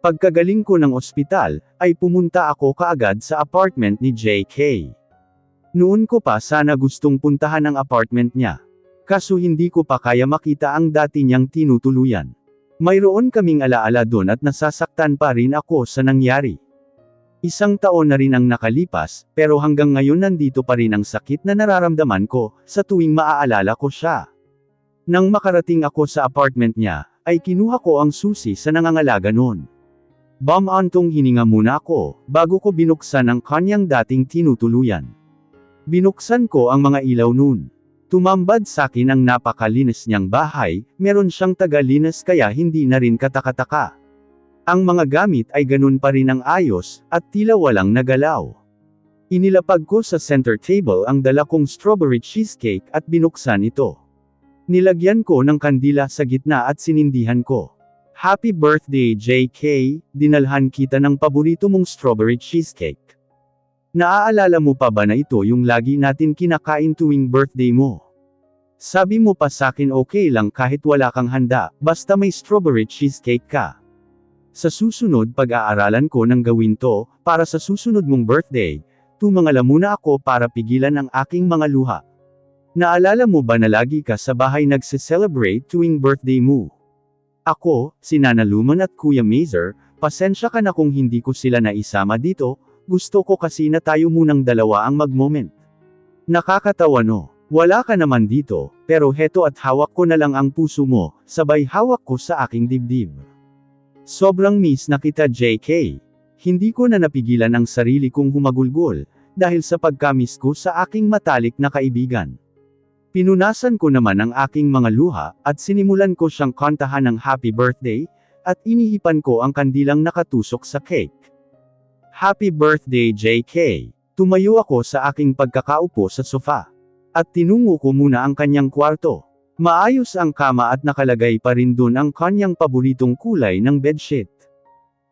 Pagkagaling ko ng ospital, ay pumunta ako kaagad sa apartment ni JK. Noon ko pa sana gustong puntahan ang apartment niya. Kaso hindi ko pa kaya makita ang dati niyang tinutuluyan. Mayroon kaming alaala doon at nasasaktan pa rin ako sa nangyari. Isang taon na rin ang nakalipas, pero hanggang ngayon nandito pa rin ang sakit na nararamdaman ko, sa tuwing maaalala ko siya. Nang makarating ako sa apartment niya, ay kinuha ko ang susi sa nangangalaga noon. Bumantong hininga muna ako, bago ko binuksan ang kanyang dating tinutuluyan. Binuksan ko ang mga ilaw noon. Tumambad sa akin ang napakalinis niyang bahay, meron siyang tagalinis kaya hindi na rin katakataka. Ang mga gamit ay ganun pa rin ang ayos, at tila walang nagalaw. Inilapag ko sa center table ang dala kong strawberry cheesecake at binuksan ito. Nilagyan ko ng kandila sa gitna at sinindihan ko. Happy birthday JK, dinalhan kita ng paborito mong strawberry cheesecake. Naaalala mo pa ba na ito yung lagi natin kinakain tuwing birthday mo? Sabi mo pa sakin okay lang kahit wala kang handa, basta may strawberry cheesecake ka. Sa susunod pag-aaralan ko ng gawin to, para sa susunod mong birthday, tumangala muna ako para pigilan ang aking mga luha. Naalala mo ba na lagi ka sa bahay nagse-celebrate tuwing birthday mo? Ako, si Nana Luman at Kuya Mazer, pasensya ka na kung hindi ko sila naisama dito, gusto ko kasi na tayo munang dalawa ang mag-moment. Nakakatawa no? Wala ka naman dito, pero heto at hawak ko na lang ang puso mo, sabay hawak ko sa aking dibdib. Sobrang miss na kita JK. Hindi ko na napigilan ang sarili kong humagulgol, dahil sa pagkamiss ko sa aking matalik na kaibigan. Pinunasan ko naman ang aking mga luha, at sinimulan ko siyang kantahan ng happy birthday, at inihipan ko ang kandilang nakatusok sa cake. Happy birthday JK. Tumayo ako sa aking pagkakaupo sa sofa. At tinungo ko muna ang kanyang kwarto. Maayos ang kama at nakalagay pa rin dun ang kanyang paboritong kulay ng bedsheet.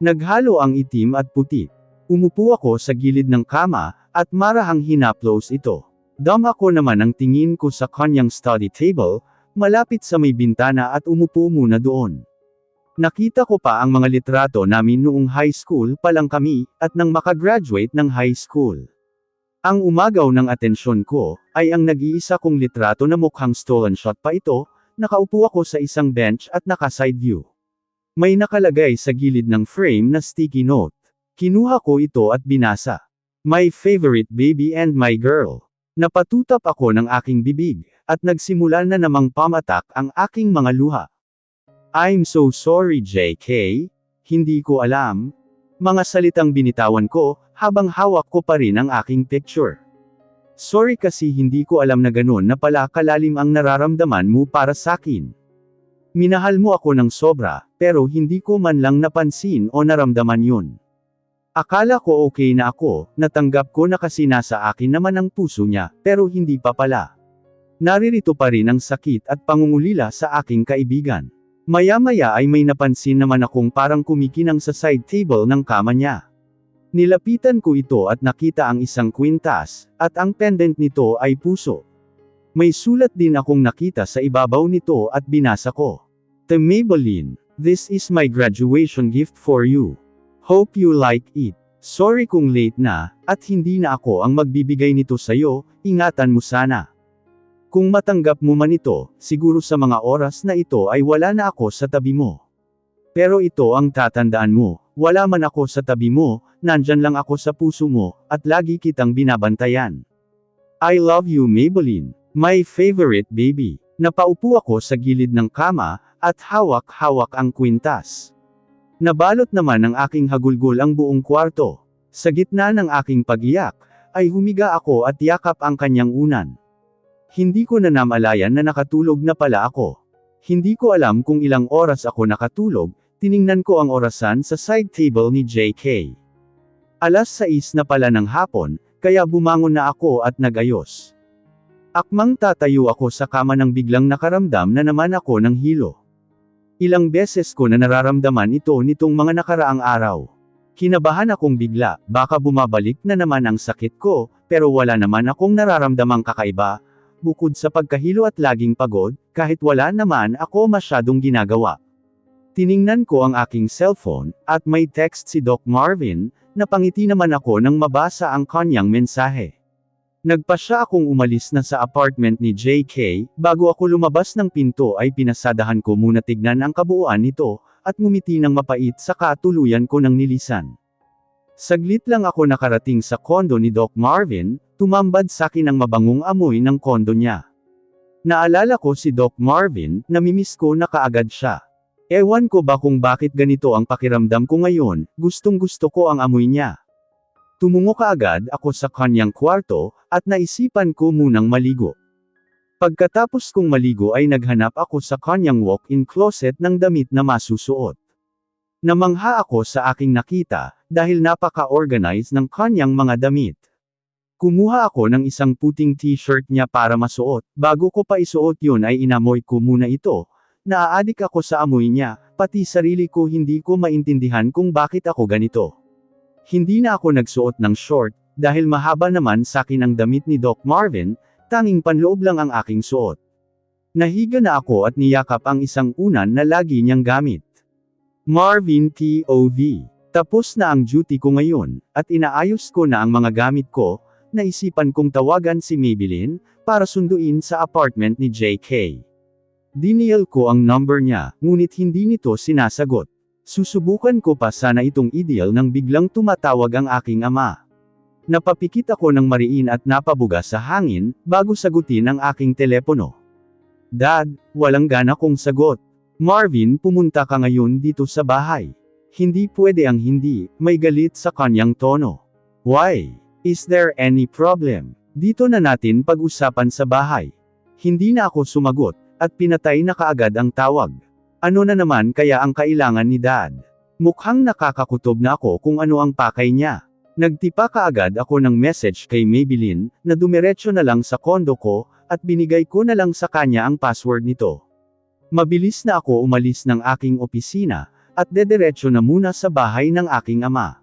Naghalo ang itim at puti. Umupo ako sa gilid ng kama, at marahang hinaplos ito. Dama ko naman ang tingin ko sa kanyang study table, malapit sa may bintana at umupo muna doon. Nakita ko pa ang mga litrato namin noong high school pa lang kami, at nang makagraduate ng high school. Ang umagaw ng atensyon ko, ay ang nag-iisa kong litrato na mukhang stolen shot pa ito, nakaupo ako sa isang bench at naka-side view. May nakalagay sa gilid ng frame na sticky note. Kinuha ko ito at binasa. My favorite baby and my girl. Napatutap ako ng aking bibig, at nagsimula na namang pamatak ang aking mga luha. I'm so sorry JK, hindi ko alam. Mga salitang binitawan ko, habang hawak ko pa rin ang aking picture. Sorry kasi hindi ko alam na ganun na pala kalalim ang nararamdaman mo para sakin. Minahal mo ako ng sobra, pero hindi ko man lang napansin o naramdaman yun. Akala ko okay na ako, natanggap ko na kasi nasa akin naman ang puso niya, pero hindi pa pala. Naririto pa rin ang sakit at pangungulila sa aking kaibigan. Maya-maya ay may napansin naman akong parang kumikinang sa side table ng kama niya. Nilapitan ko ito at nakita ang isang kwintas, at ang pendant nito ay puso. May sulat din akong nakita sa ibabaw nito at binasa ko. The Maybelline, this is my graduation gift for you. Hope you like it. Sorry kung late na, at hindi na ako ang magbibigay nito sa'yo, ingatan mo sana. Kung matanggap mo man ito, siguro sa mga oras na ito ay wala na ako sa tabi mo. Pero ito ang tatandaan mo, wala man ako sa tabi mo, nandyan lang ako sa puso mo, at lagi kitang binabantayan. I love you Maybelline, my favorite baby. Napaupo ako sa gilid ng kama, at hawak-hawak ang kwintas. Nabalot naman ng aking hagulgol ang buong kwarto. Sa gitna ng aking pag-iyak, ay humiga ako at yakap ang kanyang unan. Hindi ko na namalayan na nakatulog na pala ako. Hindi ko alam kung ilang oras ako nakatulog, tiningnan ko ang orasan sa side table ni JK. 6:00 na pala ng hapon, kaya bumangon na ako at nagayos. Akmang tatayo ako sa kama nang biglang nakaramdam na naman ako ng hilo. Ilang beses ko na nararamdaman ito nitong mga nakaraang araw. Kinabahan akong bigla, baka bumabalik na naman ang sakit ko, pero wala naman akong nararamdamang kakaiba. Bukod sa pagkahilo at laging pagod, kahit wala naman ako masyadong ginagawa. Tiningnan ko ang aking cellphone, at may text si Doc Marvin, napangiti naman ako nang mabasa ang kanyang mensahe. Nagpa siya akong umalis na sa apartment ni JK, bago ako lumabas ng pinto ay pinasadahan ko muna tignan ang kabuuan nito, at ngumiti ng mapait saka tuluyan ko ng nilisan. Saglit lang ako nakarating sa kondo ni Doc Marvin, tumambad sa akin ang mabangong amoy ng kondo niya. Naalala ko si Doc Marvin, namimiss ko na kaagad siya. Ewan ko ba kung bakit ganito ang pakiramdam ko ngayon, gustong-gusto ko ang amoy niya. Tumungo kaagad ako sa kanyang kwarto, at naisipan ko munang maligo. Pagkatapos kong maligo ay naghanap ako sa kanyang walk-in closet ng damit na masusuot. Namangha ako sa aking nakita, dahil napaka-organize ng kanyang mga damit. Kumuha ako ng isang puting t-shirt niya para masuot, bago ko pa isuot yun ay inamoy ko muna ito. Naaadik ako sa amoy niya, pati sarili ko hindi ko maintindihan kung bakit ako ganito. Hindi na ako nagsuot ng short, dahil mahaba naman sa akin ang damit ni Doc Marvin, tanging panloob lang ang aking suot. Nahiga na ako at niyakap ang isang unan na lagi niyang gamit. Marvin POV. Tapos na ang duty ko ngayon, at inaayos ko na ang mga gamit ko, naisipan kong tawagan si Maybelline, para sunduin sa apartment ni JK. Dinial ko ang number niya, ngunit hindi nito sinasagot. Susubukan ko pa sana itong ideal nang biglang tumatawag ang aking ama. Napapikit ako ng mariin at napabuga sa hangin, bago sagutin ang aking telepono. Dad, walang gana kong sagot. Marvin, pumunta ka ngayon dito sa bahay. Hindi pwede ang hindi, may galit sa kanyang tono. Why? Is there any problem? Dito na natin pag-usapan sa bahay. Hindi na ako sumagot, at pinatay na kaagad ang tawag. Ano na naman kaya ang kailangan ni Dad? Mukhang nakakakutob na ako kung ano ang pakay niya. Nagtipa kaagad ako ng message kay Maybelline, na dumiretso na lang sa kondo ko, at binigay ko na lang sa kanya ang password nito. Mabilis na ako umalis ng aking opisina, at dediretso na muna sa bahay ng aking ama.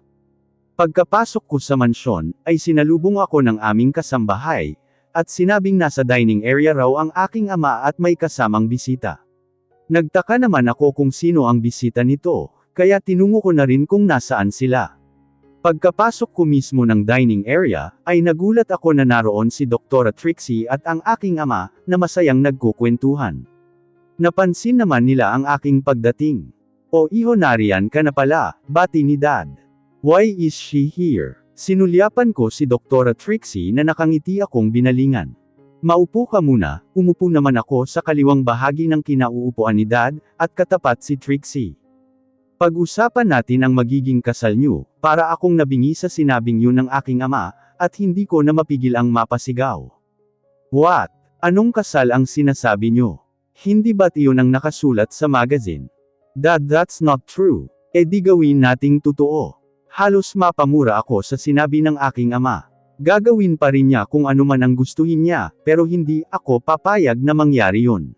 Pagkapasok ko sa mansyon, ay sinalubong ako ng aming kasambahay, at sinabing nasa dining area raw ang aking ama at may kasamang bisita. Nagtaka naman ako kung sino ang bisita nito, kaya tinungo ko na rin kung nasaan sila. Pagkapasok ko mismo ng dining area, ay nagulat ako na naroon si Dr. Trixie at ang aking ama, na masayang nagkukwentuhan. Napansin naman nila ang aking pagdating. O iho, nariyan ka na pala, bati ni Dad. Why is she here? Sinulyapan ko si Dr. Trixie na nakangiti akong binalingan. Maupo ka muna, umupo naman ako sa kaliwang bahagi ng kinauupuan ni Dad, at katapat si Trixie. Pag-usapan natin ang magiging kasal niyo, para akong nabingi sa sinabing yun ng aking ama, at hindi ko na mapigil ang mapasigaw. What? Anong kasal ang sinasabi niyo? Hindi ba't iyon ang nakasulat sa magazine? Dad, that's not true. E di gawin nating totoo. Halos mapamura ako sa sinabi ng aking ama. Gagawin pa rin niya kung ano man ang gustuhin niya, pero hindi ako papayag na mangyari yun.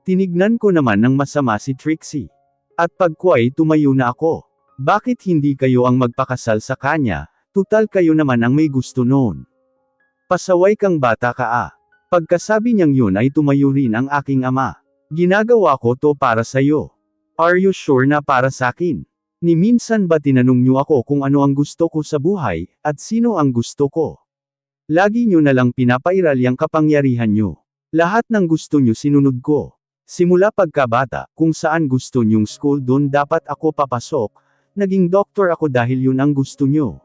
Tinignan ko naman ng masama si Trixie. At pagkway tumayo na ako. Bakit hindi kayo ang magpakasal sa kanya, tutal kayo naman ang may gusto noon. Pasaway kang bata ka ah. Pagkasabi niyang yun ay tumayo rin ang aking ama. Ginagawa ko to para sa'yo. Are you sure na para sa'kin? Ni minsan ba tinanong niyo ako kung ano ang gusto ko sa buhay, at sino ang gusto ko? Lagi niyo na lang pinapairal yang kapangyarihan niyo. Lahat ng gusto niyo sinunod ko. Simula pagkabata, kung saan gusto niyong school doon dapat ako papasok, naging doktor ako dahil yun ang gusto niyo.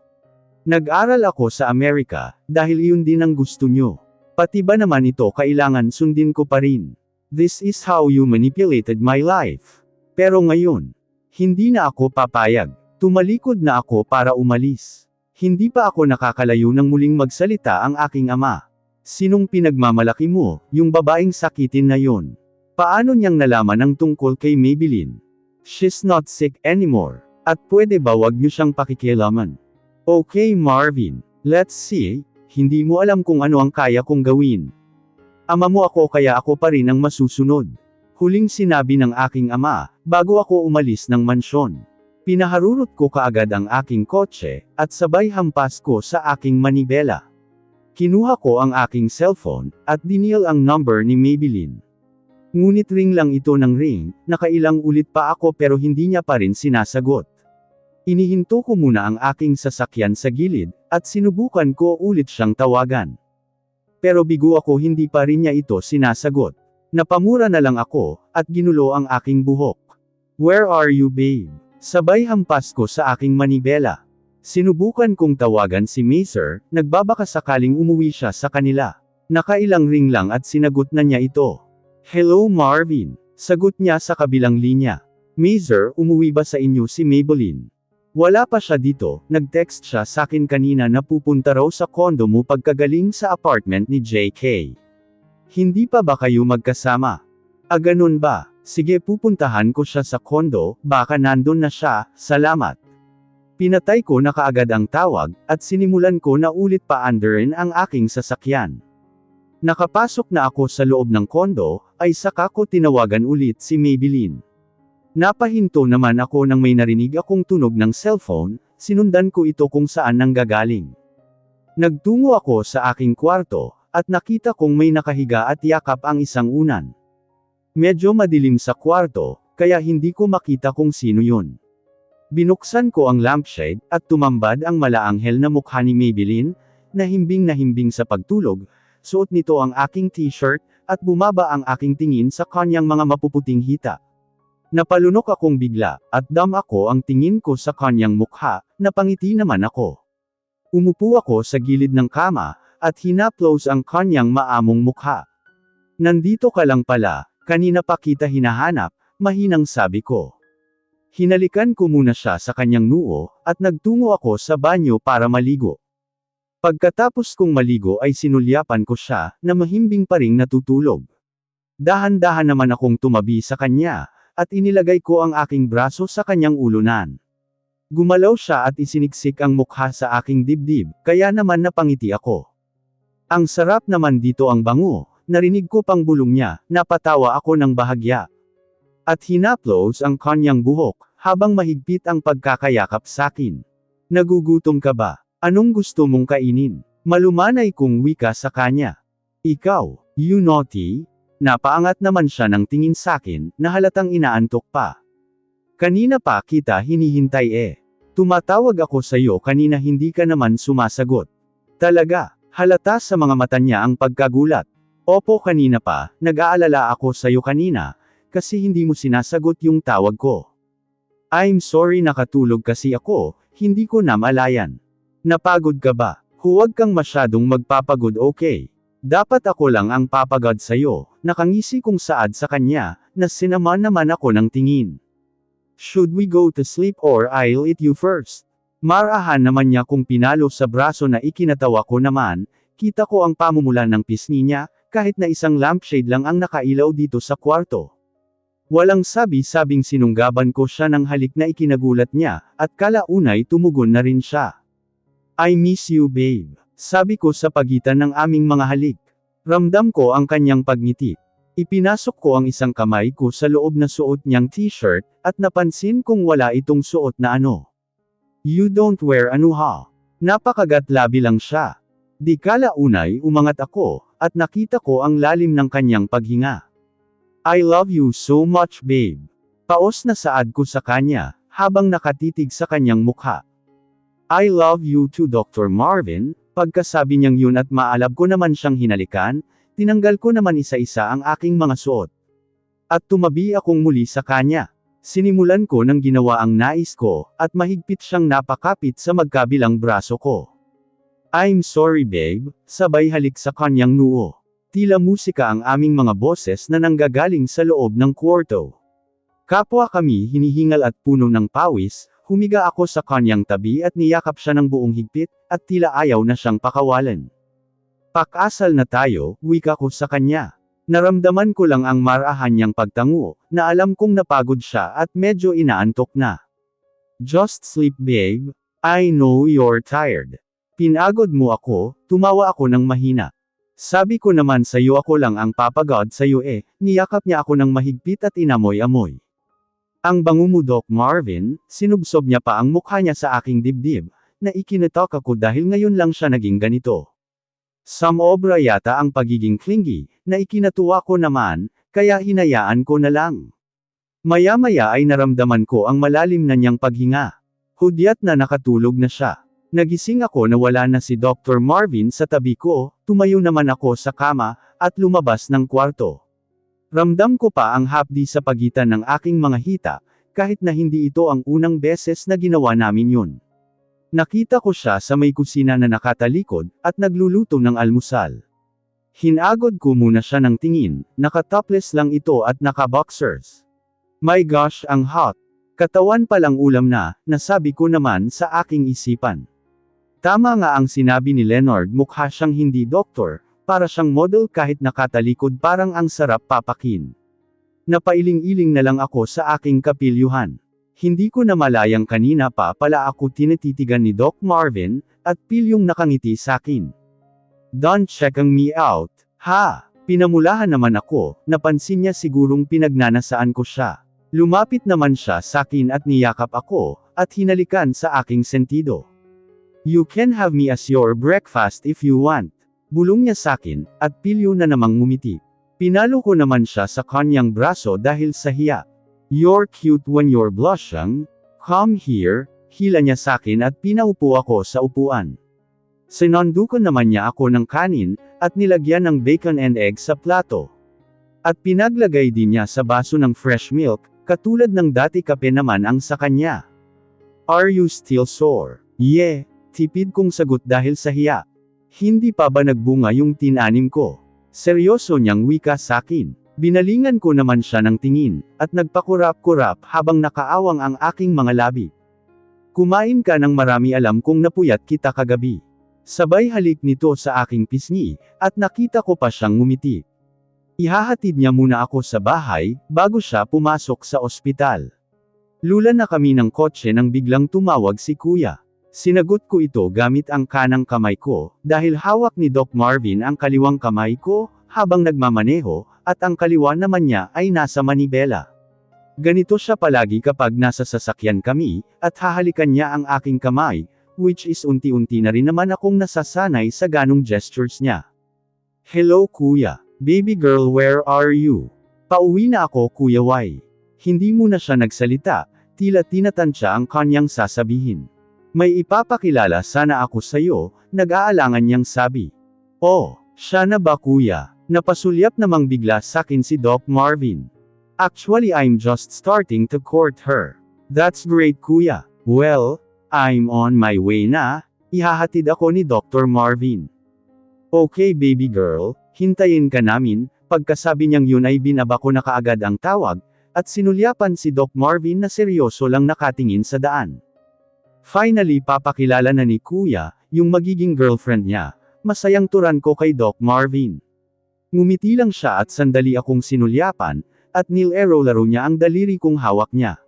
Nag-aral ako sa Amerika, dahil yun din ang gusto niyo. Pati ba naman ito kailangan sundin ko pa rin? This is how you manipulated my life. Pero ngayon, hindi na ako papayag. Tumalikod na ako para umalis. Hindi pa ako nakakalayo nang muling magsalita ang aking ama. Sinong pinagmamalaki mo, yung babaeng sakitin na yon? Paano niyang nalaman ang tungkol kay Maybelline? She's not sick anymore. At pwede ba wag niyo siyang pakikialaman? Okay Marvin, let's see, hindi mo alam kung ano ang kaya kong gawin. Ama mo ako kaya ako pa rin ang masusunod. Huling sinabi ng aking ama, bago ako umalis ng mansyon. Pinaharurot ko kaagad ang aking kotse, at sabay hampas ko sa aking manibela. Kinuha ko ang aking cellphone, at dinial ang number ni Maybelline. Ngunit ring lang ito ng ring, nakailang ulit pa ako pero hindi niya pa rin sinasagot. Inihinto ko muna ang aking sasakyan sa gilid, at sinubukan ko ulit siyang tawagan. Pero bigo ako hindi pa rin niya ito sinasagot. Napamura na lang ako, at ginulo ang aking buhok. "Where are you babe?" Sabay hampas ko sa aking manibela. Sinubukan kong tawagan si Mazer, nagbabaka sakaling umuwi siya sa kanila. Nakailang ring lang at sinagot na niya ito. "Hello Marvin." Sagot niya sa kabilang linya. "Mazer, umuwi ba sa inyo si Maybelline?" "Wala pa siya dito, nag-text siya sakin kanina na pupunta raw sa condo mo pagkagaling sa apartment ni JK. Hindi pa ba kayo magkasama?" Ganun ba? Sige pupuntahan ko siya sa condo, baka nandun na siya, salamat." Pinatay ko na kaagad ang tawag, at sinimulan ko na ulit paandarin ang aking sasakyan. Nakapasok na ako sa loob ng kondo, ay saka ko tinawagan ulit si Maybelline. Napahinto naman ako nang may narinig akong tunog ng cellphone, sinundan ko ito kung saan nanggagaling. Nagtungo ako sa aking kwarto, at nakita kong may nakahiga at yakap ang isang unan. Medyo madilim sa kwarto, kaya hindi ko makita kung sino yun. Binuksan ko ang lampshade, at tumambad ang malaanghel na mukha ni Maybelline, na himbing sa pagtulog. Suot nito ang aking t-shirt, at bumaba ang aking tingin sa kanyang mga mapuputing hita. Napalunok akong bigla, at dam ako ang tingin ko sa kanyang mukha, napangiti naman ako. Umupo ako sa gilid ng kama, at hinaplos ang kanyang maamong mukha. "Nandito ka lang pala, kanina pa kita hinahanap," mahinang sabi ko. Hinalikan ko muna siya sa kanyang noo, at nagtungo ako sa banyo para maligo. Pagkatapos kong maligo ay sinulyapan ko siya, na mahimbing pa ring natutulog. Dahan-dahan naman akong tumabi sa kanya, at inilagay ko ang aking braso sa kanyang ulunan. Gumalaw siya at isiniksik ang mukha sa aking dibdib, kaya naman napangiti ako. Ang sarap naman dito ang bango, narinig ko pang bulong niya, napatawa ako ng bahagya. At hinaplos ang kanyang buhok, habang mahigpit ang pagkakayakap sakin. "Nagugutom ka ba? Anong gusto mong kainin?" Malumanay kong wika sa kanya. "Ikaw, you naughty?" Napaangat naman siya ng tingin sakin, na halatang inaantok pa. "Kanina pa kita hinihintay eh. Tumatawag ako sa'yo kanina hindi ka naman sumasagot." "Talaga?" Halata sa mga mata niya ang pagkagulat. "Opo kanina pa, nag-aalala ako sa'yo kanina, kasi hindi mo sinasagot yung tawag ko." "I'm sorry nakatulog kasi ako, hindi ko na malayan." "Napagod ka ba? Huwag kang masyadong magpapagod okay? Dapat ako lang ang papagod sa'yo." Nakangisi kong saad sa kanya, na sinama naman ako ng tingin. "Should we go to sleep or I'll eat you first?" Marahan naman niya kung pinalo sa braso na ikinatawa ko naman, kita ko ang pamumula ng pisngi niya, kahit na isang lampshade lang ang nakailaw dito sa kwarto. Walang sabi-sabing sinunggaban ko siya ng halik na ikinagulat niya, at kalaunay tumugon na rin siya. "I miss you babe." Sabi ko sa pagitan ng aming mga halik. Ramdam ko ang kanyang pagngiti. Ipinasok ko ang isang kamay ko sa loob na suot niyang t-shirt, at napansin kong wala itong suot na ano. "You don't wear ano ha?" Napakagatlabi lang siya. Di kalaunay umangat ako, at nakita ko ang lalim ng kanyang paghinga. "I love you so much babe." Paos na saad ko sa kanya, habang nakatitig sa kanyang mukha. "I love you too Dr. Marvin." Pagkasabi niyang yun at maalab ko naman siyang hinalikan, tinanggal ko naman isa-isa ang aking mga suot. At tumabi akong muli sa kanya. Sinimulan ko ng ginawa ang nais ko, at mahigpit siyang napakapit sa magkabilang braso ko. "I'm sorry babe," sabay halik sa kanyang noo. Tila musika ang aming mga boses na nanggagaling sa loob ng kwarto. Kapwa kami hinihingal at puno ng pawis, humiga ako sa kanyang tabi at niyakap siya ng buong higpit, at tila ayaw na siyang pakawalan. "Pakasal na tayo," wika ko sa kanya. Naramdaman ko lang ang marahan niyang pagtango, na alam kong napagod siya at medyo inaantok na. "Just sleep babe. I know you're tired." "Pinagod mo ako," tumawa ako ng mahina. "Sabi ko naman sa'yo ako lang ang papagod sa'yo eh." Niyakap niya ako ng mahigpit at inamoy-amoy. "Ang bango mo Doc Marvin." Sinubsob niya pa ang mukha niya sa aking dibdib, na ikinatok ako dahil ngayon lang siya naging ganito. Samobra yata ang pagiging clingy, na ikinatuwa ko naman, kaya hinayaan ko na lang. Maya-maya ay naramdaman ko ang malalim na niyang paghinga. Hudyat na nakatulog na siya. Nagising ako na wala na si Dr. Marvin sa tabi ko, tumayo naman ako sa kama, at lumabas ng kwarto. Ramdam ko pa ang hapdi sa pagitan ng aking mga hita, kahit na hindi ito ang unang beses na ginawa namin yun. Nakita ko siya sa may kusina na nakatalikod, at nagluluto ng almusal. Hinagod ko muna siya ng tingin, naka-topless lang ito at naka-boxers. My gosh, ang hot! Katawan palang ulam na, nasabi ko naman sa aking isipan. Tama nga ang sinabi ni Leonard, mukha siyang hindi doktor, para siyang model kahit nakatalikod, parang ang sarap papakin. Napailing-iling na lang ako sa aking kapilyuhan. Hindi ko na malayang kanina pa pala ako tinititigan ni Doc Marvin, at pilyong nakangiti sakin. Don't checking me out, ha? Pinamulahan naman ako, napansin niya sigurong pinagnanasaan ko siya. Lumapit naman siya sakin at niyakap ako, at hinalikan sa aking sentido. You can have me as your breakfast if you want. Bulong niya sakin, at pilyo na namang ngumiti. Pinalo ko naman siya sa kanyang braso dahil sa hiya. You're cute when you're blushing. Come here, hila niya sakin at pinaupo ako sa upuan. Sinondukan naman niya ako ng kanin, at nilagyan ng bacon and egg sa plato. At pinaglagay din niya sa baso ng fresh milk, katulad ng dati kape naman ang sa kanya. Are you still sore? Yeah, tipid kong sagot dahil sa hiya. Hindi pa ba nagbunga yung tinanim ko? Seryoso niyang wika sakin. Binalingan ko naman siya ng tingin, at nagpakurap-kurap habang nakaawang ang aking mga labi. Kumain ka ng marami, alam kong napuyat kita kagabi. Sabay halik nito sa aking pisngi, at nakita ko pa siyang ngumiti. Ihahatid niya muna ako sa bahay, bago siya pumasok sa ospital. Lula na kami ng kotse nang biglang tumawag si Kuya. Sinagot ko ito gamit ang kanang kamay ko, dahil hawak ni Doc Marvin ang kaliwang kamay ko, habang nagmamaneho, at ang kaliwa naman niya ay nasa manibela. Ganito siya palagi kapag nasa sasakyan kami, at hahalikan niya ang aking kamay, which is unti-unti na rin naman akong nasasanay sa ganong gestures niya. Hello Kuya. Baby girl, where are you? Pauwi na ako Kuya Y. Hindi muna siya nagsalita, tila tinatansya ang kanyang sasabihin. May ipapakilala sana ako sa'yo, nag-aalangan niyang sabi. Oh, siya na ba Kuya? Napasulyap namang bigla sakin si Doc Marvin. Actually I'm just starting to court her. That's great Kuya. Well, I'm on my way na, ihahatid ako ni Dr. Marvin. Okay baby girl, hintayin ka namin. Pagkasabi niyang yun ay binaba ko na kaagad ang tawag, at sinulyapan si Doc Marvin na seryoso lang nakatingin sa daan. Finally papakilala na ni Kuya, yung magiging girlfriend niya. Masayang turan ko kay Doc Marvin. Ngumiti lang siya at sandali akong sinulyapan, at nilero-laro niya ang daliri kong hawak niya.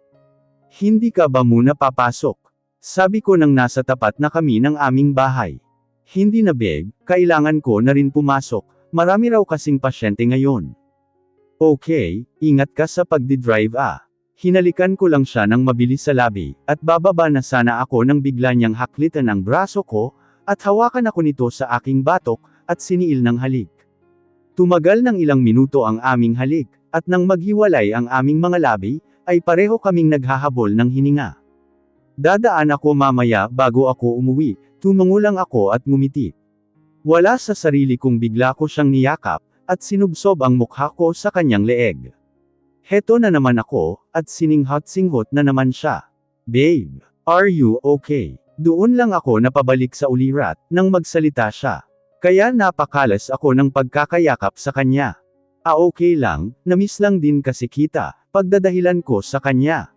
Hindi ka ba muna papasok? Sabi ko nang nasa tapat na kami ng aming bahay. Hindi na babe, kailangan ko na rin pumasok, marami raw kasing pasyente ngayon. Okay, ingat ka sa pagdidrive ah. Hinalikan ko lang siya ng mabilis sa labi, at bababa na sana ako nang bigla niyang haklitan ang braso ko, at hawakan ako nito sa aking batok, at siniil ng halik. Tumagal ng ilang minuto ang aming halik, at nang maghiwalay ang aming mga labi, ay pareho kaming naghahabol ng hininga. Dadaan ako mamaya bago ako umuwi, tumango lang ako at ngumiti. Wala sa sarili kong bigla ko siyang niyakap, at sinubsob ang mukha ko sa kanyang leeg. Heto na naman ako, at sininghat-singhot na naman siya. Babe, are you okay? Doon lang ako napabalik sa ulirat, nang magsalita siya. Kaya napakalas ako ng pagkakayakap sa kanya. Okay lang, namiss lang din kasi kita, pagdadahilan ko sa kanya.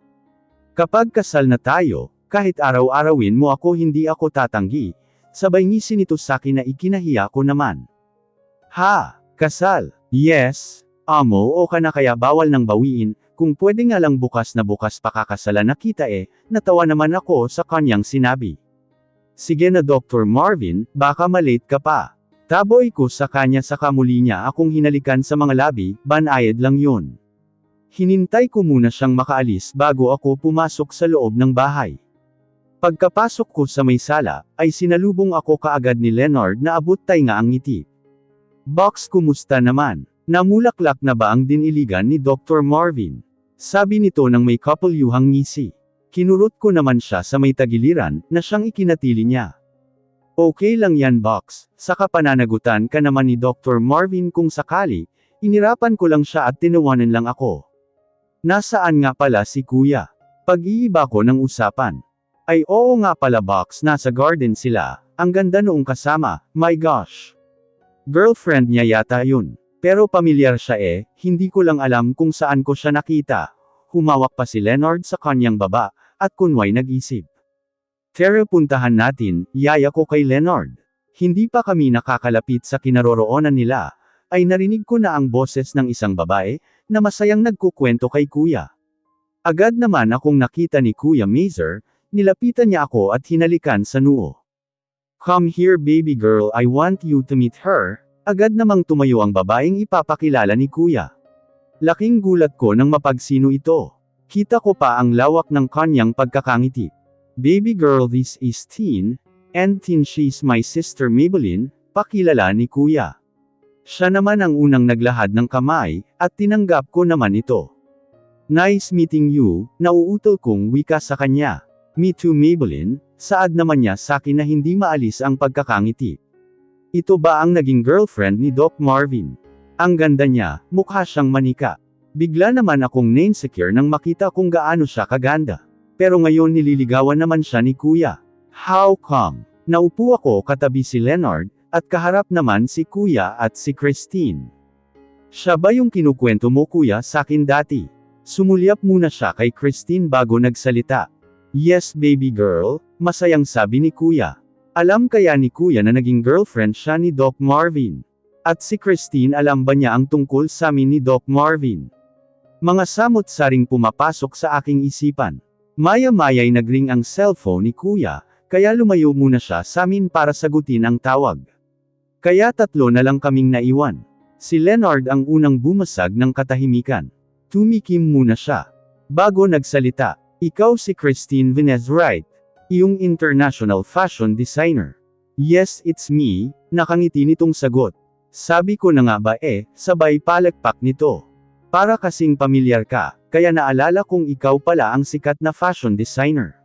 Kapag kasal na tayo, kahit araw-arawin mo ako hindi ako tatanggi, sabay ngisi nito sakin na ikinahiya ko naman. Ha, kasal? Yes, amo o ka na kaya bawal nang bawiin, kung pwede nga lang bukas na bukas pakakasalan na kita natawa naman ako sa kanyang sinabi. Sige na Dr. Marvin, baka malate ka pa. Taboy ko sa kanya sa kamuli niya akong hinalikan sa mga labi, banayad lang yun. Hinintay ko muna siyang makaalis bago ako pumasok sa loob ng bahay. Pagkapasok ko sa may sala, ay sinalubong ako kaagad ni Leonard na abot tainga ang ngiti. Box kumusta naman? Namulaklak na ba ang diniligan ni Dr. Marvin? Sabi nito nang may kapalyuhang ngisi. Kinurot ko naman siya sa may tagiliran, na siyang ikinatili niya. Okay lang yan box, saka pananagutan ka naman ni Dr. Marvin kung sakali, inirapan ko lang siya at tinawanan lang ako. Nasaan nga pala si kuya? Pag-iiba ko ng usapan. Ay oo nga pala box, nasa garden sila, ang ganda noong kasama, my gosh. Girlfriend niya yata yun. Pero pamilyar siya hindi ko lang alam kung saan ko siya nakita. Humawak pa si Leonard sa kanyang baba, at kunway nag-isip. Tara puntahan natin, yaya ko kay Leonard. Hindi pa kami nakakalapit sa kinaroroonan nila, ay narinig ko na ang boses ng isang babae, na masayang nagkukwento kay kuya. Agad naman akong nakita ni Kuya Mazer, nilapitan niya ako at hinalikan sa noo. Come here baby girl, I want you to meet her. Agad namang tumayo ang babaeng ipapakilala ni kuya. Laking gulat ko nang mapagsino ito. Kita ko pa ang lawak ng kanyang pagkakangiti. Baby girl, this is Tin, and Tin, she's my sister Maybelline, pakilala ni kuya. Siya naman ang unang naglahad ng kamay, at tinanggap ko naman ito. Nice meeting you, nauutol kong wika sa kanya. Me too Maybelline, saad naman niya sa akin na hindi maalis ang pagkakangiti. Ito ba ang naging girlfriend ni Doc Marvin? Ang ganda niya, mukha siyang manika. Bigla naman akong na-insecure nang makita kung gaano siya kaganda. Pero ngayon nililigawan naman siya ni kuya. How come? Naupo ako katabi si Leonard, at kaharap naman si kuya at si Christine. Siya ba yung kinukwento mo kuya sa akin dati? Sumulyap muna siya kay Christine bago nagsalita. Yes baby girl, masayang sabi ni kuya. Alam kaya ni kuya na naging girlfriend siya ni Doc Marvin? At si Christine, alam ba niya ang tungkol sa amin ni Doc Marvin? Mga samot-saring pumapasok sa aking isipan. Maya-maya'y nagring ang cellphone ni kuya, kaya lumayo muna siya sa amin para sagutin ang tawag. Kaya tatlo na lang kaming naiwan. Si Leonard ang unang bumasag ng katahimikan. Tumikim muna siya. Bago nagsalita, ikaw si Christine Venez, right? Iyong international fashion designer. Yes, it's me, nakangiti nitong sagot. Sabi ko na nga ba sabay palakpak nito. Para kasing pamilyar ka, kaya naalala kong ikaw pala ang sikat na fashion designer.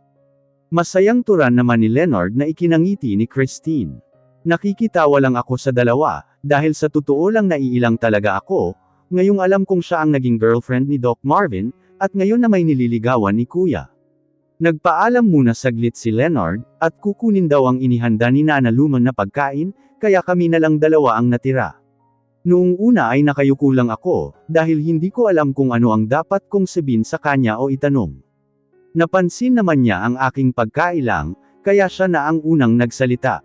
Masayang turan naman ni Leonard na ikinangiti ni Christine. Nakikitawa lang ako sa dalawa, dahil sa totoo lang naiilang talaga ako, ngayong alam kong siya ang naging girlfriend ni Doc Marvin, at ngayon na may nililigawan ni kuya. Nagpaalam muna saglit si Leonard, at kukunin daw ang inihanda ni Nana Luman na pagkain, kaya kami na lang dalawa ang natira. Noong una ay nakayuko lang ako, dahil hindi ko alam kung ano ang dapat kong sabihin sa kanya o itanong. Napansin naman niya ang aking pagkailang, kaya siya na ang unang nagsalita.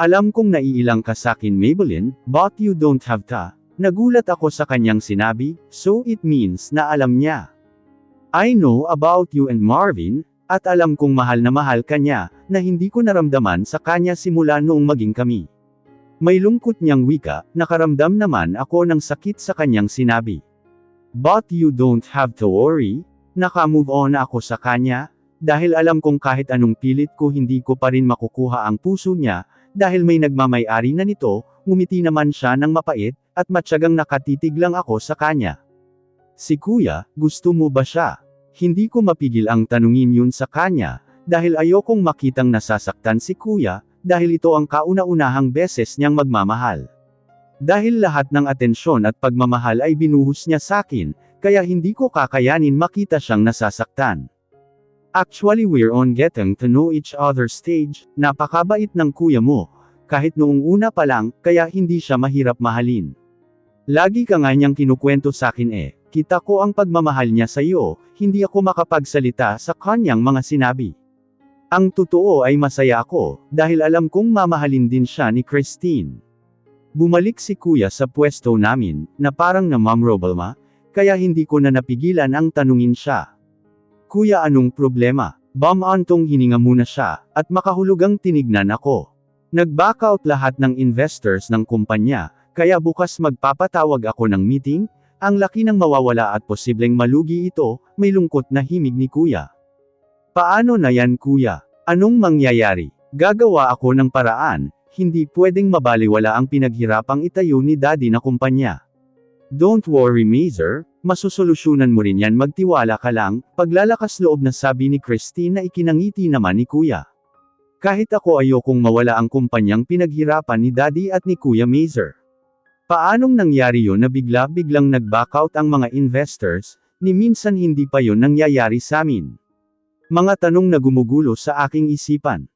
Alam kong naiilang ka sakin Maybelline, but you don't have to. Nagulat ako sa kanyang sinabi, so it means na alam niya. I know about you and Marvin, at alam kong mahal na mahal ka niya, na hindi ko naramdaman sa kanya simula noong maging kami. May lungkot niyang wika, nakaramdam naman ako ng sakit sa kanyang sinabi. But you don't have to worry, naka-move on ako sa kanya, dahil alam kong kahit anong pilit ko hindi ko pa rin makukuha ang puso niya, dahil may nagmamay-ari na nito, ngumiti naman siya ng mapait, at matyagang nakatitig lang ako sa kanya. Si kuya, gusto mo ba siya? Hindi ko mapigil ang tanungin yun sa kanya, dahil ayokong makitang nasasaktan si kuya, dahil ito ang kauna-unahang beses niyang magmamahal. Dahil lahat ng atensyon at pagmamahal ay binuhos niya sakin, kaya hindi ko kakayanin makita siyang nasasaktan. Actually we're on getting to know each other stage, napakabait ng kuya mo, kahit noong una pa lang, kaya hindi siya mahirap mahalin. Lagi ka nga niyang kinukwento sakin kita ko ang pagmamahal niya sa iyo, hindi ako makapagsalita sa kanyang mga sinabi. Ang totoo ay masaya ako, dahil alam kong mamahalin din siya ni Christine. Bumalik si kuya sa pwesto namin, na parang namamroblema, kaya hindi ko na napigilan ang tanungin siya. Kuya, anong problema? Antong hininga muna siya, at makahulugang tinignan ako. Nag-back out lahat ng investors ng kumpanya, kaya bukas magpapatawag ako ng meeting. Ang laki ng mawawala at posibleng malugi ito, may lungkot na himig ni kuya. Paano na yan kuya? Anong mangyayari? Gagawa ako ng paraan, hindi pwedeng mabaliwala ang pinaghirapang itayo ni daddy na kumpanya. Don't worry Mazer, masusolusyunan mo rin yan, magtiwala ka lang, paglalakas loob na sabi ni Christine na ikinangiti naman ni Kuya. Kahit ako ayokong mawala ang kumpanyang pinaghirapan ni Daddy at ni Kuya Mazer. Paanong nangyari yon na bigla-biglang nag-backout ang mga investors, ni minsan hindi pa yon nangyayari sa amin? Mga tanong na gumugulo sa aking isipan.